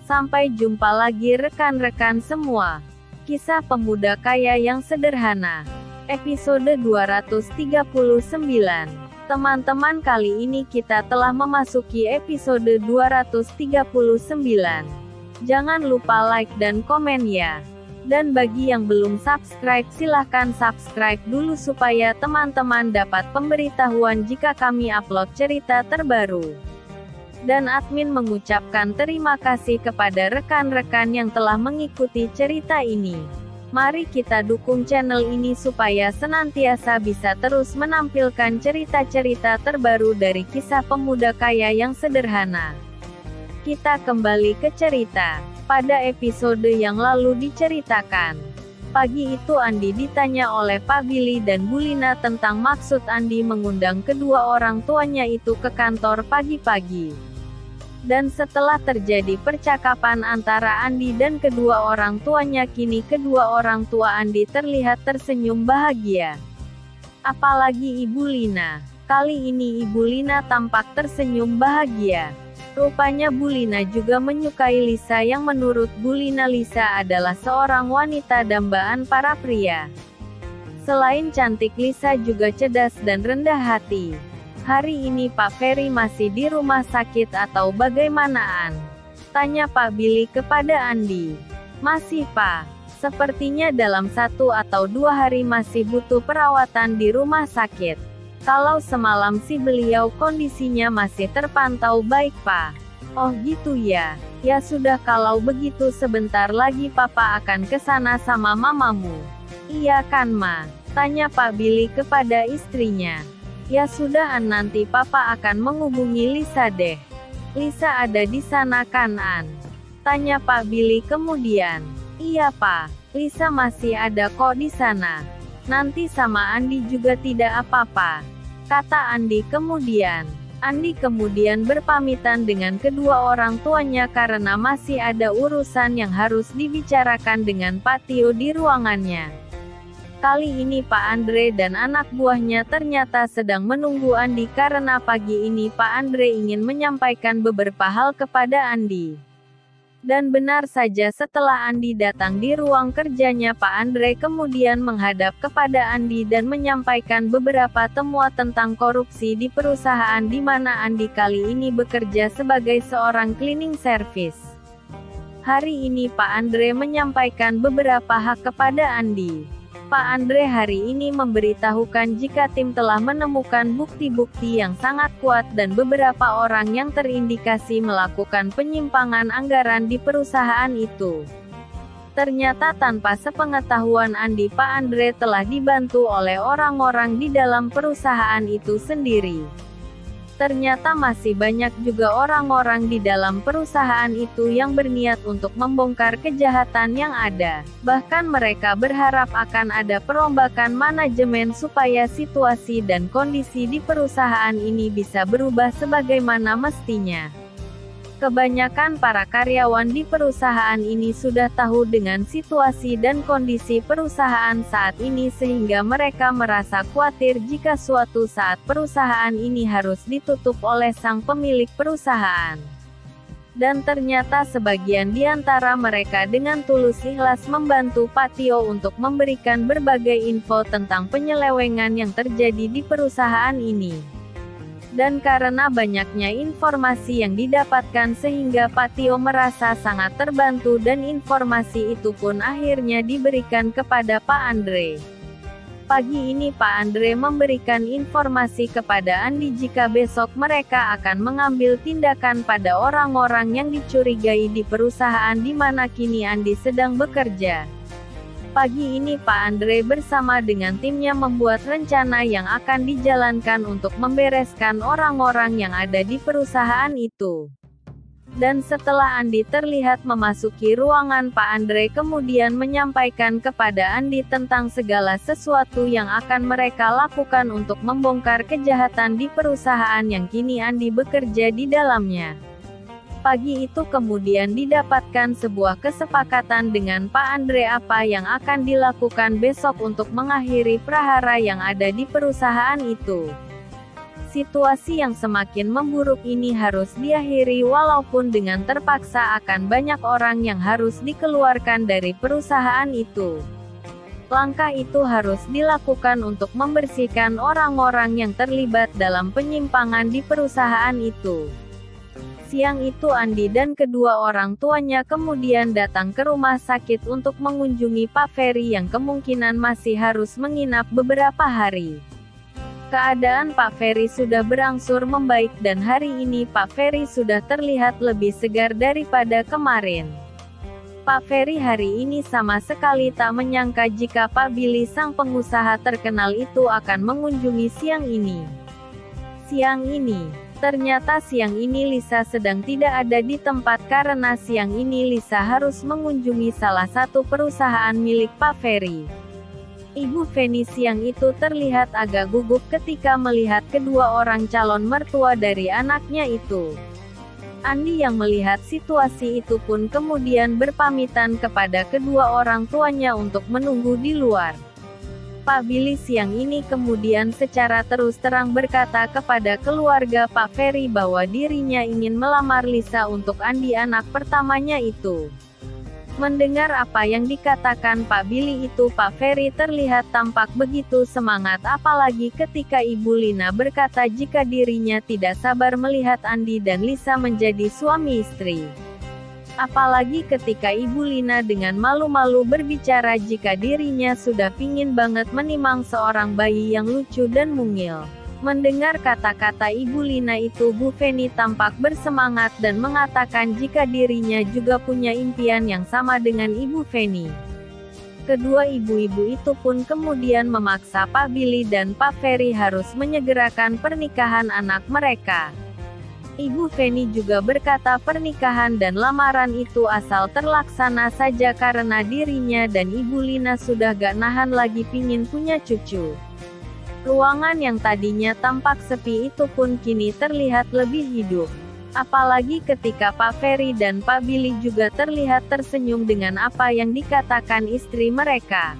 Sampai jumpa lagi rekan-rekan semua. Kisah pemuda kaya yang sederhana. Episode 239. Teman-teman, kali ini kita telah memasuki episode 239. Jangan lupa like dan komen ya. Dan bagi yang belum subscribe, silahkan subscribe dulu supaya teman-teman dapat pemberitahuan jika kami upload cerita terbaru. Dan admin mengucapkan terima kasih kepada rekan-rekan yang telah mengikuti cerita ini. Mari kita dukung channel ini supaya senantiasa bisa terus menampilkan cerita-cerita terbaru dari kisah pemuda kaya yang sederhana. Kita kembali ke cerita. Pada episode yang lalu diceritakan, pagi itu Andi ditanya oleh Pak Billy dan Bu Lina tentang maksud Andi mengundang kedua orang tuanya itu ke kantor pagi-pagi. Dan setelah terjadi percakapan antara Andi dan kedua orang tuanya, kini kedua orang tua Andi terlihat tersenyum bahagia. Apalagi Ibu Lina. Kali ini Ibu Lina tampak tersenyum bahagia. Rupanya Bu Lina juga menyukai Lisa yang menurut Bu Lina Lisa adalah seorang wanita dambaan para pria. Selain cantik, Lisa juga cerdas dan rendah hati. Hari ini Pak Ferry masih di rumah sakit atau bagaimanaan? Tanya Pak Billy kepada Andi. Masih Pak. Sepertinya dalam 1 atau 2 hari masih butuh perawatan di rumah sakit. Kalau semalam sih beliau kondisinya masih terpantau baik Pak. Oh gitu ya. Ya sudah, kalau begitu sebentar lagi Papa akan ke sana sama mamamu. Iya kan Ma? Tanya Pak Billy kepada istrinya. Ya sudah An, nanti Papa akan menghubungi Lisa deh. Lisa ada di sana kan An? Tanya Pak Billy kemudian. Iya Pak, Lisa masih ada kok di sana. Nanti sama Andi juga tidak apa-apa, kata Andi kemudian. Andi kemudian berpamitan dengan kedua orang tuanya karena masih ada urusan yang harus dibicarakan dengan Pak Tio di ruangannya. Kali ini Pak Andre dan anak buahnya ternyata sedang menunggu Andi karena pagi ini Pak Andre ingin menyampaikan beberapa hal kepada Andi. Dan benar saja, setelah Andi datang di ruang kerjanya, Pak Andre kemudian menghadap kepada Andi dan menyampaikan beberapa temuan tentang korupsi di perusahaan di mana Andi kali ini bekerja sebagai seorang cleaning service. Hari ini Pak Andre menyampaikan beberapa hak kepada Andi. Pak Andre hari ini memberitahukan jika tim telah menemukan bukti-bukti yang sangat kuat dan beberapa orang yang terindikasi melakukan penyimpangan anggaran di perusahaan itu. Ternyata tanpa sepengetahuan Andi, Pak Andre telah dibantu oleh orang-orang di dalam perusahaan itu sendiri. Ternyata masih banyak juga orang-orang di dalam perusahaan itu yang berniat untuk membongkar kejahatan yang ada. Bahkan mereka berharap akan ada perombakan manajemen supaya situasi dan kondisi di perusahaan ini bisa berubah sebagaimana mestinya. Kebanyakan para karyawan di perusahaan ini sudah tahu dengan situasi dan kondisi perusahaan saat ini sehingga mereka merasa khawatir jika suatu saat perusahaan ini harus ditutup oleh sang pemilik perusahaan. Dan ternyata sebagian di antara mereka dengan tulus ikhlas membantu Pak Tio untuk memberikan berbagai info tentang penyelewengan yang terjadi di perusahaan ini. Dan karena banyaknya informasi yang didapatkan sehingga Pak Tio merasa sangat terbantu dan informasi itu pun akhirnya diberikan kepada Pak Andre. Pagi ini Pak Andre memberikan informasi kepada Andi jika besok mereka akan mengambil tindakan pada orang-orang yang dicurigai di perusahaan di mana kini Andi sedang bekerja. Pagi ini Pak Andre bersama dengan timnya membuat rencana yang akan dijalankan untuk membereskan orang-orang yang ada di perusahaan itu. Dan setelah Andi terlihat memasuki ruangan, Pak Andre kemudian menyampaikan kepada Andi tentang segala sesuatu yang akan mereka lakukan untuk membongkar kejahatan di perusahaan yang kini Andi bekerja di dalamnya. Pagi itu kemudian didapatkan sebuah kesepakatan dengan Pak Andre apa yang akan dilakukan besok untuk mengakhiri prahara yang ada di perusahaan itu. Situasi yang semakin memburuk ini harus diakhiri walaupun dengan terpaksa akan banyak orang yang harus dikeluarkan dari perusahaan itu. Langkah itu harus dilakukan untuk membersihkan orang-orang yang terlibat dalam penyimpangan di perusahaan itu. Siang itu Andi dan kedua orang tuanya kemudian datang ke rumah sakit untuk mengunjungi Pak Ferry yang kemungkinan masih harus menginap beberapa hari. Keadaan Pak Ferry sudah berangsur membaik dan hari ini Pak Ferry sudah terlihat lebih segar daripada kemarin. Pak Ferry hari ini sama sekali tak menyangka jika Pak Billy sang pengusaha terkenal itu akan mengunjungi siang ini. Ternyata siang ini Lisa sedang tidak ada di tempat karena siang ini Lisa harus mengunjungi salah satu perusahaan milik Pak Ferry. Ibu Feni siang itu terlihat agak gugup ketika melihat kedua orang calon mertua dari anaknya itu. Andi yang melihat situasi itu pun kemudian berpamitan kepada kedua orang tuanya untuk menunggu di luar. Pak Billy siang ini kemudian secara terus terang berkata kepada keluarga Pak Ferry bahwa dirinya ingin melamar Lisa untuk Andi anak pertamanya itu. Mendengar apa yang dikatakan Pak Billy itu Pak Ferry terlihat tampak begitu semangat apalagi ketika Ibu Lina berkata jika dirinya tidak sabar melihat Andi dan Lisa menjadi suami istri. Apalagi ketika Ibu Lina dengan malu-malu berbicara jika dirinya sudah pingin banget menimang seorang bayi yang lucu dan mungil. Mendengar kata-kata Ibu Lina itu Bu Feni tampak bersemangat dan mengatakan jika dirinya juga punya impian yang sama dengan Ibu Feni. Kedua ibu-ibu itu pun kemudian memaksa Pak Billy dan Pak Ferry harus menyegerakan pernikahan anak mereka. Ibu Feni juga berkata pernikahan dan lamaran itu asal terlaksana saja karena dirinya dan Ibu Lina sudah gak nahan lagi pingin punya cucu. Ruangan yang tadinya tampak sepi itu pun kini terlihat lebih hidup. Apalagi ketika Pak Ferry dan Pak Billy juga terlihat tersenyum dengan apa yang dikatakan istri mereka.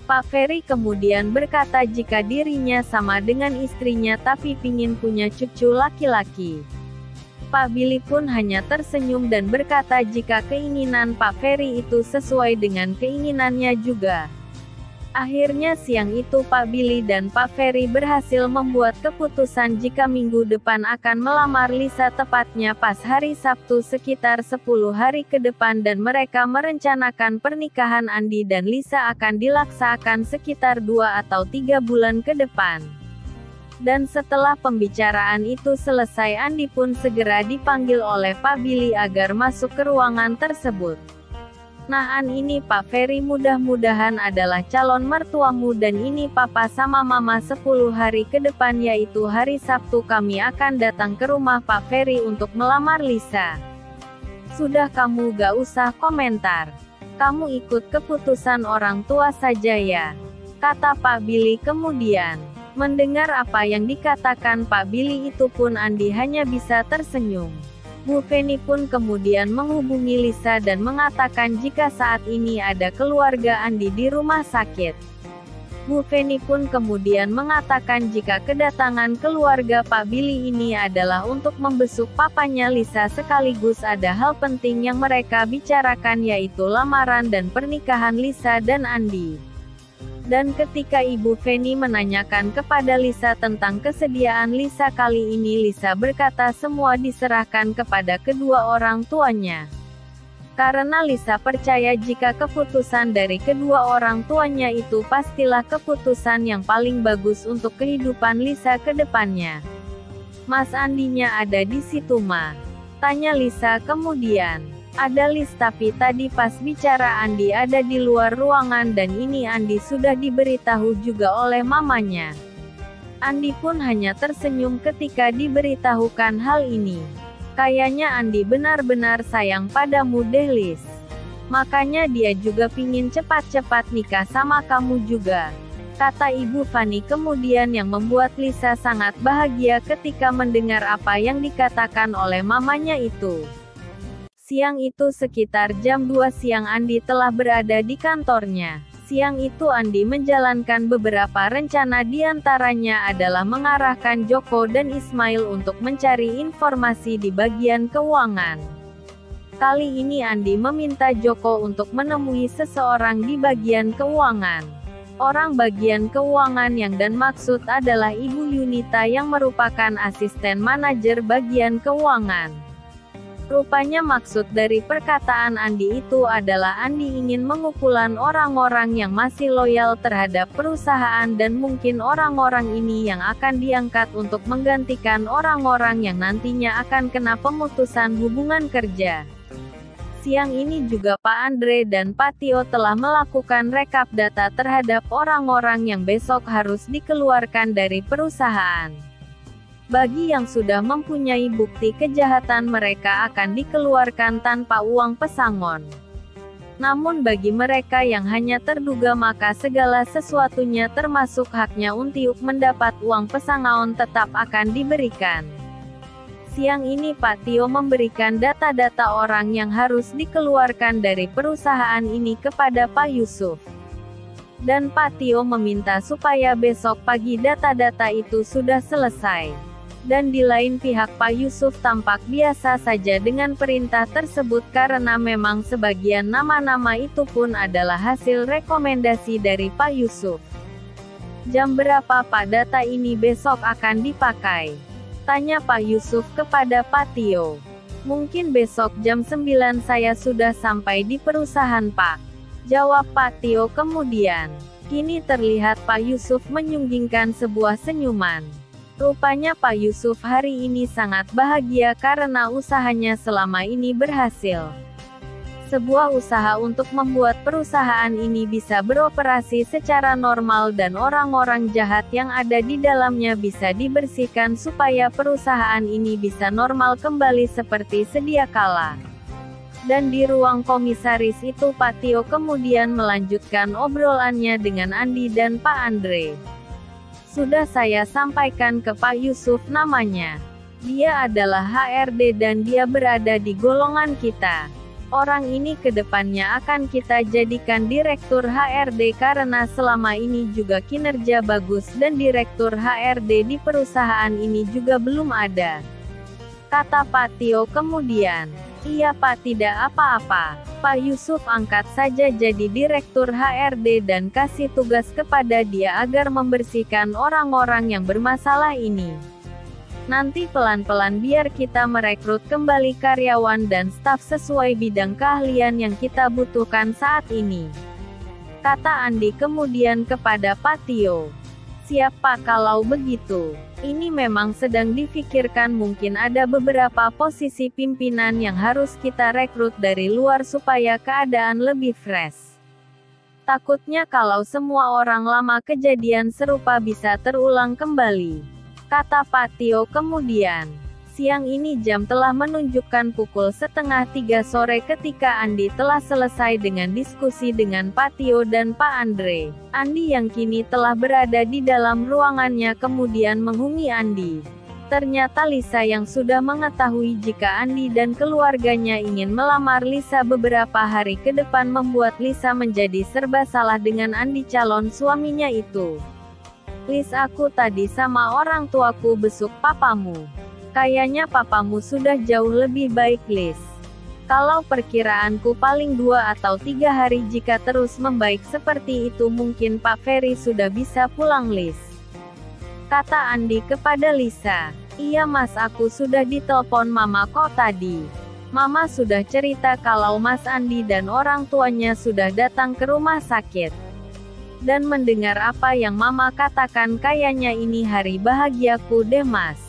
Pak Ferry kemudian berkata jika dirinya sama dengan istrinya tapi pingin punya cucu laki-laki. Pak Billy pun hanya tersenyum dan berkata jika keinginan Pak Ferry itu sesuai dengan keinginannya juga. Akhirnya siang itu Pak Billy dan Pak Ferry berhasil membuat keputusan jika minggu depan akan melamar Lisa tepatnya pas hari Sabtu sekitar 10 hari ke depan dan mereka merencanakan pernikahan Andi dan Lisa akan dilaksanakan sekitar 2 atau 3 bulan ke depan. Dan setelah pembicaraan itu selesai Andi pun segera dipanggil oleh Pak Billy agar masuk ke ruangan tersebut. Nah ini Pak Ferry mudah-mudahan adalah calon mertuamu dan ini papa sama mama 10 hari ke depan yaitu hari Sabtu kami akan datang ke rumah Pak Ferry untuk melamar Lisa. Sudah kamu gak usah komentar. Kamu ikut keputusan orang tua saja ya. Kata Pak Billy kemudian. Mendengar apa yang dikatakan Pak Billy itu pun Andi hanya bisa tersenyum. Bu Feni pun kemudian menghubungi Lisa dan mengatakan jika saat ini ada keluarga Andi di rumah sakit. Bu Feni pun kemudian mengatakan jika kedatangan keluarga Pak Billy ini adalah untuk membesuk papanya Lisa sekaligus ada hal penting yang mereka bicarakan yaitu lamaran dan pernikahan Lisa dan Andi. Dan ketika Ibu Feni menanyakan kepada Lisa tentang kesediaan Lisa kali ini Lisa berkata semua diserahkan kepada kedua orang tuanya. Karena Lisa percaya jika keputusan dari kedua orang tuanya itu pastilah keputusan yang paling bagus untuk kehidupan Lisa ke depannya. Mas Andinya ada di situ ma? Tanya Lisa kemudian. Ada Lis tapi tadi pas bicara Andi ada di luar ruangan dan ini Andi sudah diberitahu juga oleh mamanya. Andi pun hanya tersenyum ketika diberitahukan hal ini. Kayaknya Andi benar-benar sayang padamu deh Lis. Makanya dia juga pingin cepat-cepat nikah sama kamu juga. Kata Ibu Fani kemudian yang membuat Lisa sangat bahagia ketika mendengar apa yang dikatakan oleh mamanya itu. Siang itu sekitar jam 2 siang Andi telah berada di kantornya. Siang itu Andi menjalankan beberapa rencana, diantaranya adalah mengarahkan Joko dan Ismail untuk mencari informasi di bagian keuangan. Kali ini Andi meminta Joko untuk menemui seseorang di bagian keuangan. Orang bagian keuangan yang dan maksud adalah Ibu Yunita yang merupakan asisten manajer bagian keuangan. Rupanya maksud dari perkataan Andi itu adalah Andi ingin mengumpulkan orang-orang yang masih loyal terhadap perusahaan dan mungkin orang-orang ini yang akan diangkat untuk menggantikan orang-orang yang nantinya akan kena pemutusan hubungan kerja. Siang ini juga Pak Andre dan Pak Tio telah melakukan rekap data terhadap orang-orang yang besok harus dikeluarkan dari perusahaan. Bagi yang sudah mempunyai bukti kejahatan, mereka akan dikeluarkan tanpa uang pesangon. Namun bagi mereka yang hanya terduga, maka segala sesuatunya termasuk haknya untuk mendapat uang pesangon tetap akan diberikan. Siang ini Pak Tio memberikan data-data orang yang harus dikeluarkan dari perusahaan ini kepada Pak Yusuf. Dan Pak Tio meminta supaya besok pagi data-data itu sudah selesai. Dan di lain pihak Pak Yusuf tampak biasa saja dengan perintah tersebut karena memang sebagian nama-nama itu pun adalah hasil rekomendasi dari Pak Yusuf. Jam berapa Pak data ini besok akan dipakai? Tanya Pak Yusuf kepada Pak Tio. Mungkin besok jam 9 saya sudah sampai di perusahaan Pak. Jawab Pak Tio kemudian. Kini terlihat Pak Yusuf menyunggingkan sebuah senyuman. Rupanya Pak Yusuf hari ini sangat bahagia karena usahanya selama ini berhasil. Sebuah usaha untuk membuat perusahaan ini bisa beroperasi secara normal dan orang-orang jahat yang ada di dalamnya bisa dibersihkan supaya perusahaan ini bisa normal kembali seperti sedia kala. Dan di ruang komisaris itu Pak Tio kemudian melanjutkan obrolannya dengan Andi dan Pak Andre. Sudah saya sampaikan ke Pak Yusuf namanya. Dia adalah HRD dan dia berada di golongan kita. Orang ini kedepannya akan kita jadikan direktur HRD karena selama ini juga kinerja bagus dan direktur HRD di perusahaan ini juga belum ada. Kata Pak Tio kemudian. Iya Pak, tidak apa-apa. Pak Yusuf angkat saja jadi direktur HRD dan kasih tugas kepada dia agar membersihkan orang-orang yang bermasalah ini. Nanti pelan-pelan biar kita merekrut kembali karyawan dan staf sesuai bidang keahlian yang kita butuhkan saat ini. Kata Andi kemudian kepada Pak Tio. Siap Pak, kalau begitu. Ini memang sedang difikirkan, mungkin ada beberapa posisi pimpinan yang harus kita rekrut dari luar supaya keadaan lebih fresh. Takutnya kalau semua orang lama kejadian serupa bisa terulang kembali. Kata Pak Tio kemudian. Siang ini jam telah menunjukkan pukul 2:30 sore ketika Andi telah selesai dengan diskusi dengan Pak Tio dan Pak Andre. Andi yang kini telah berada di dalam ruangannya kemudian menghubungi Andi. Ternyata Lisa yang sudah mengetahui jika Andi dan keluarganya ingin melamar Lisa beberapa hari ke depan membuat Lisa menjadi serba salah dengan Andi calon suaminya itu. Lis, aku tadi sama orang tuaku besuk papamu. Kayaknya papamu sudah jauh lebih baik Lis. Kalau perkiraanku paling 2 atau 3 hari jika terus membaik seperti itu mungkin Pak Ferry sudah bisa pulang Lis. Kata Andi kepada Lisa. Iya Mas, aku sudah ditelepon Mama kok tadi. Mama sudah cerita kalau Mas Andi dan orang tuanya sudah datang ke rumah sakit. Dan mendengar apa yang Mama katakan kayaknya ini hari bahagiaku deh Mas.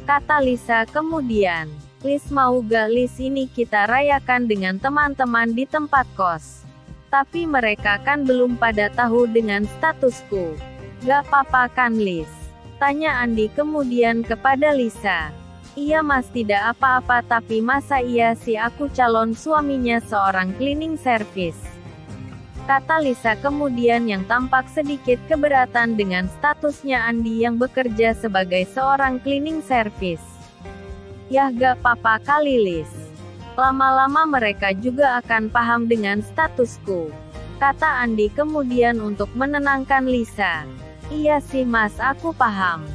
Kata Lisa kemudian. Lis, mau gak Lis ini kita rayakan dengan teman-teman di tempat kos. Tapi mereka kan belum pada tahu dengan statusku. Gak apa-apa kan Lis? Tanya Andi kemudian kepada Lisa. Iya Mas, tidak apa-apa, tapi masa iya sih aku calon suaminya seorang cleaning service. Kata Lisa kemudian yang tampak sedikit keberatan dengan statusnya Andi yang bekerja sebagai seorang cleaning service. Yah gak apa-apa kali Lis. Lama-lama mereka juga akan paham dengan statusku. kata Andi kemudian untuk menenangkan Lisa. Iya sih Mas, aku paham.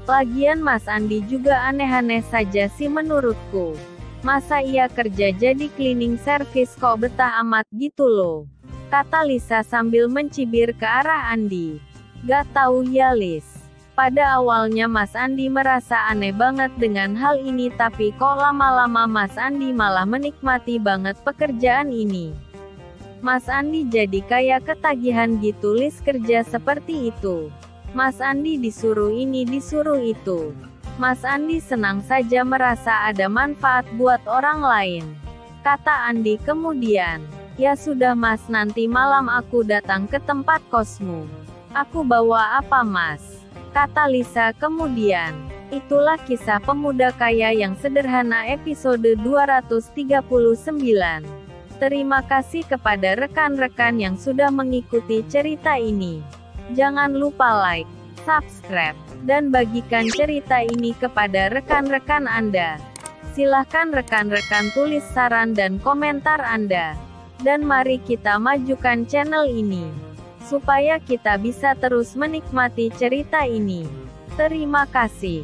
Lagian Mas Andi juga aneh-aneh saja sih menurutku. Masa iya kerja jadi cleaning service kok betah amat gitu loh, kata Lisa sambil mencibir ke arah Andi. Gak tahu ya Lis. Pada awalnya Mas Andi merasa aneh banget dengan hal ini, tapi kok lama-lama Mas Andi malah menikmati banget pekerjaan ini. Mas Andi jadi kayak ketagihan gitu Lis kerja seperti itu. Mas Andi disuruh ini disuruh itu. Mas Andi senang saja merasa ada manfaat buat orang lain, kata Andi kemudian. Ya sudah Mas, nanti malam aku datang ke tempat kosmu. Aku bawa apa Mas? Kata Lisa kemudian. Itulah kisah pemuda kaya yang sederhana episode 239. Terima kasih kepada rekan-rekan yang sudah mengikuti cerita ini. Jangan lupa like, subscribe, dan bagikan cerita ini kepada rekan-rekan Anda. Silahkan rekan-rekan tulis saran dan komentar Anda. Dan mari kita majukan channel ini, supaya kita bisa terus menikmati cerita ini. Terima kasih.